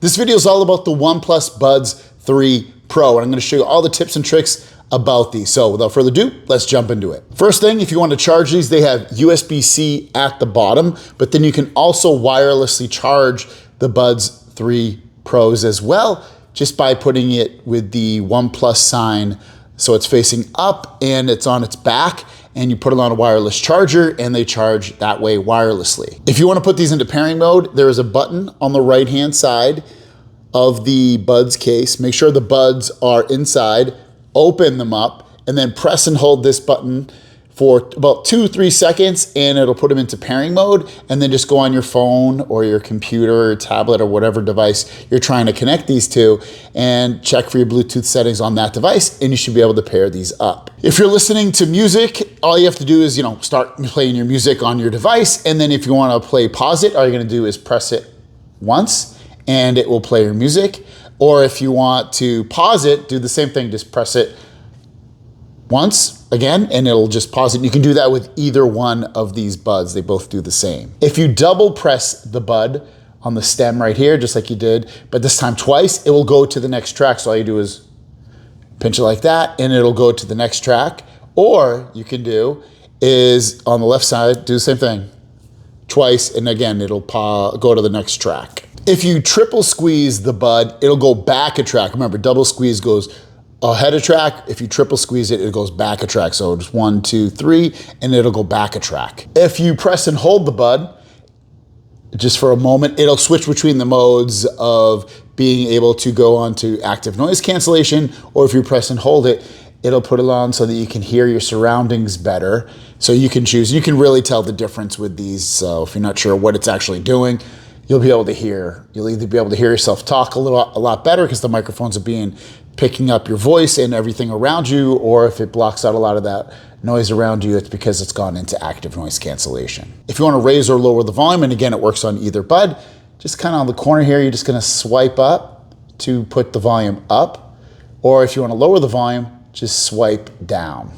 This video is all about the OnePlus Buds 3 Pro, and I'm going to show you all the tips and tricks about these. So without further ado, let's jump into it. First thing, if you want to charge these, they have USB-C at the bottom, but then you can also wirelessly charge the Buds 3 Pros as well, just by putting it with the OnePlus sign. So it's facing up and it's on its back, and you put it on a wireless charger and they charge that way wirelessly. If you want to put these into pairing mode, there is a button on the right-hand side of the Buds case. Make sure the buds are inside, open them up, and then press and hold this button for about 2-3 seconds and it'll put them into pairing mode, and then just go on your phone or your computer or tablet or whatever device you're trying to connect these to and check for your Bluetooth settings on that device, and you should be able to pair these up. If you're listening to music, all you have to do is, start playing your music on your device, and then if you want to play pause it, all you're going to do is press it once and it will play your music. Or if you want to pause it, do the same thing, just press it once again and it'll just pause it. And you can do that with either one of these buds. They both do the same. If you double press the bud on the stem right here, just like you did, but this time twice, it will go to the next track. So all you do is pinch it like that and it'll go to the next track. Or you can do is on the left side, do the same thing twice, and again, it'll go to the next track. If you triple squeeze the bud, it'll go back a track. Remember, double squeeze goes ahead a track. If you triple squeeze it, it goes back a track. So just 1, 2, 3, and it'll go back a track. If you press and hold the bud just for a moment, it'll switch between the modes of being able to go on to active noise cancellation, or if you press and hold it, it'll put it on so that you can hear your surroundings better. So you can choose, you can really tell the difference with these. So if you're not sure what it's actually doing, you'll either be able to hear yourself talk a lot better because the microphones are picking up your voice and everything around you, or if it blocks out a lot of that noise around you, it's because it's gone into active noise cancellation. If you want to raise or lower the volume, and again, it works on either bud, just kind of on the corner here, you're just going to swipe up to put the volume up, or if you want to lower the volume, just swipe down.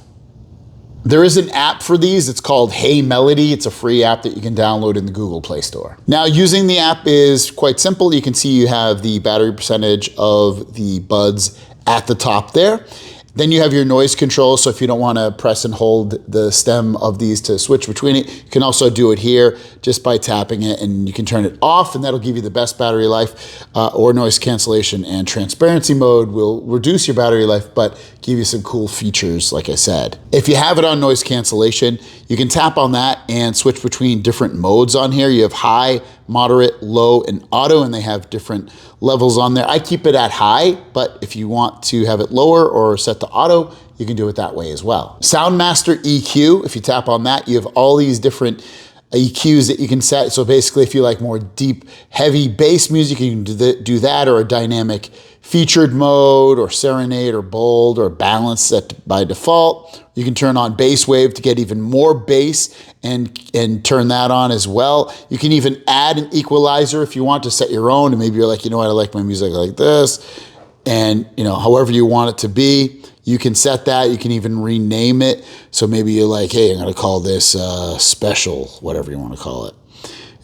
There is an app for these. It's called Hey Melody. It's a free app that you can download in the Google Play Store. Now, using the app is quite simple. You can see you have the battery percentage of the buds at the top there. Then you have your noise control. So if you don't want to press and hold the stem of these to switch between it, you can also do it here just by tapping it, and you can turn it off, and that'll give you the best battery life, or noise cancellation and transparency mode will reduce your battery life, but give you some cool features, like I said. If you have it on noise cancellation, you can tap on that and switch between different modes on here. You have high, moderate, low, and auto, and they have different levels on there. I keep it at high, but if you want to have it lower or set to auto, you can do it that way as well. Soundmaster EQ, if you tap on that, you have all these different EQs that you can set. So basically, if you like more deep, heavy bass music, you can do that, or a dynamic featured mode, or serenade, or bold, or balance set by default. You can turn on bass wave to get even more bass and turn that on as well. You can even add an equalizer if you want to set your own, and maybe you're like, I like my music like this, and however you want it to be, you can set that. You can even rename it. So maybe you're like, hey, I'm gonna call this Spatial, whatever you wanna call it.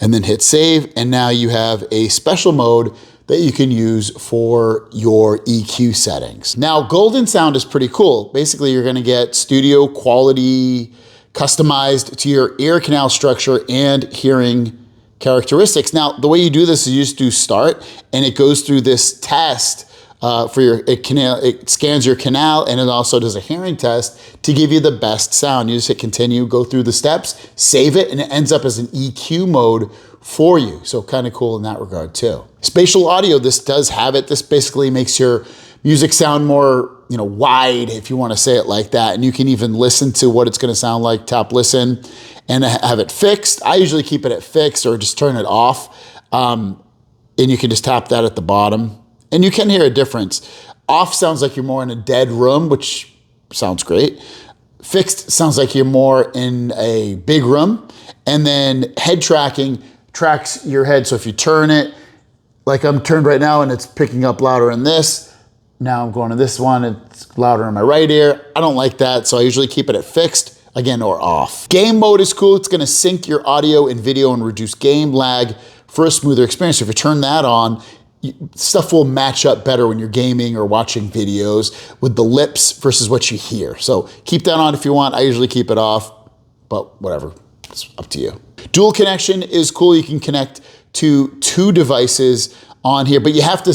And then hit save, and now you have a special mode that you can use for your EQ settings. Now, Golden Sound is pretty cool. Basically, you're gonna get studio quality customized to your ear canal structure and hearing characteristics. Now, the way you do this is you just do start, and it goes through this test it scans your canal, and it also does a hearing test to give you the best sound. You just hit continue, go through the steps, save it, and it ends up as an EQ mode for you. So kind of cool in that regard too. Spatial audio, this does have it. This basically makes your music sound more, wide, if you want to say it like that. And you can even listen to what it's going to sound like, tap listen, and have it fixed. I usually keep it at fixed or just turn it off. And you can just tap that at the bottom. And you can hear a difference. Off sounds like you're more in a dead room, which sounds great. Fixed sounds like you're more in a big room. And then head tracking tracks your head. So if you turn it, like I'm turned right now and it's picking up louder in this, now I'm going to this one, it's louder in my right ear. I don't like that, so I usually keep it at fixed, again, or off. Game mode is cool. It's gonna sync your audio and video and reduce game lag for a smoother experience. So if you turn that on, stuff will match up better when you're gaming or watching videos with the lips versus what you hear. So keep that on if you want. I usually keep it off, but whatever, it's up to you. Dual connection is cool. You can connect to 2 devices on here, but you have to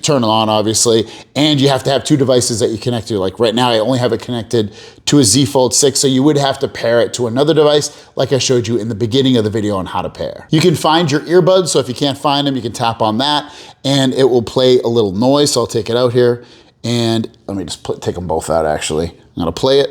turn it on obviously, and you have to have 2 devices that you connect to. Like right now, I only have it connected to a Z Fold 6, so you would have to pair it to another device like I showed you in the beginning of the video on how to pair. You can find your earbuds, so if you can't find them, you can tap on that and it will play a little noise. So I'll take it out here and let me just take them both out actually. I'm gonna play it.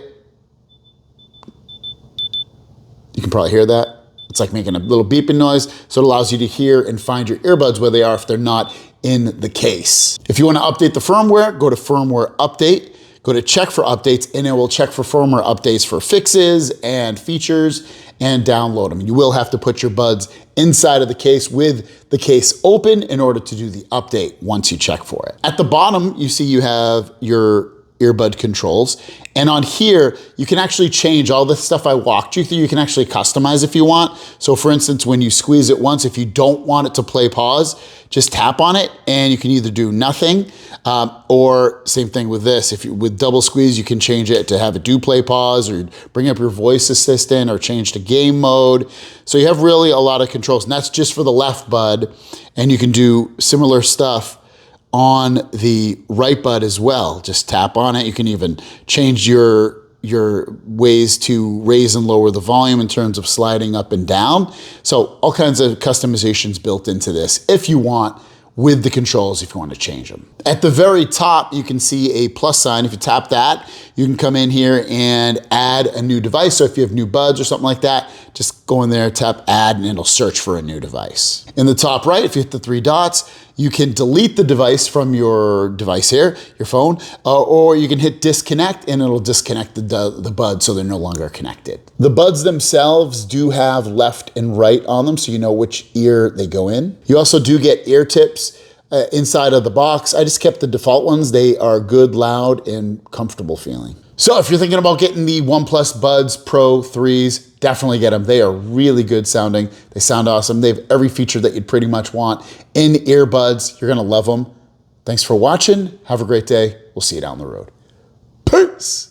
You can probably hear that. It's like making a little beeping noise, so it allows you to hear and find your earbuds where they are if they're not in the case. If you want to update the firmware, go to Firmware Update, go to Check for Updates, and it will check for firmware updates for fixes and features and download them. You will have to put your buds inside of the case with the case open in order to do the update once you check for it. At the bottom, you see you have your Earbud Controls. And on here, you can actually change all the stuff I walked you through. You can actually customize if you want. So for instance, when you squeeze it once, if you don't want it to play pause, just tap on it and you can either do nothing or same thing with this. With double squeeze, you can change it to have it do play pause or bring up your voice assistant or change to game mode. So you have really a lot of controls, and that's just for the left bud. And you can do similar stuff on the right bud as well. Just tap on it. You can even change your ways to raise and lower the volume in terms of sliding up and down. So all kinds of customizations built into this if you want, with the controls if you want to change them. At the very top, you can see a plus sign. If you tap that, you can come in here and add a new device. So if you have new buds or something like that, just go in there, tap add, and it'll search for a new device. In the top right, if you hit the 3 dots, you can delete the device from your device here, your phone, or you can hit disconnect and it'll disconnect the buds so they're no longer connected. The buds themselves do have left and right on them, so you know which ear they go in. You also do get ear tips inside of the box. I just kept the default ones. They are good, loud, and comfortable feeling. So if you're thinking about getting the OnePlus Buds Pro 3s, definitely get them. They are really good sounding. They sound awesome. They have every feature that you'd pretty much want in earbuds. You're gonna love them. Thanks for watching. Have a great day. We'll see you down the road. Peace.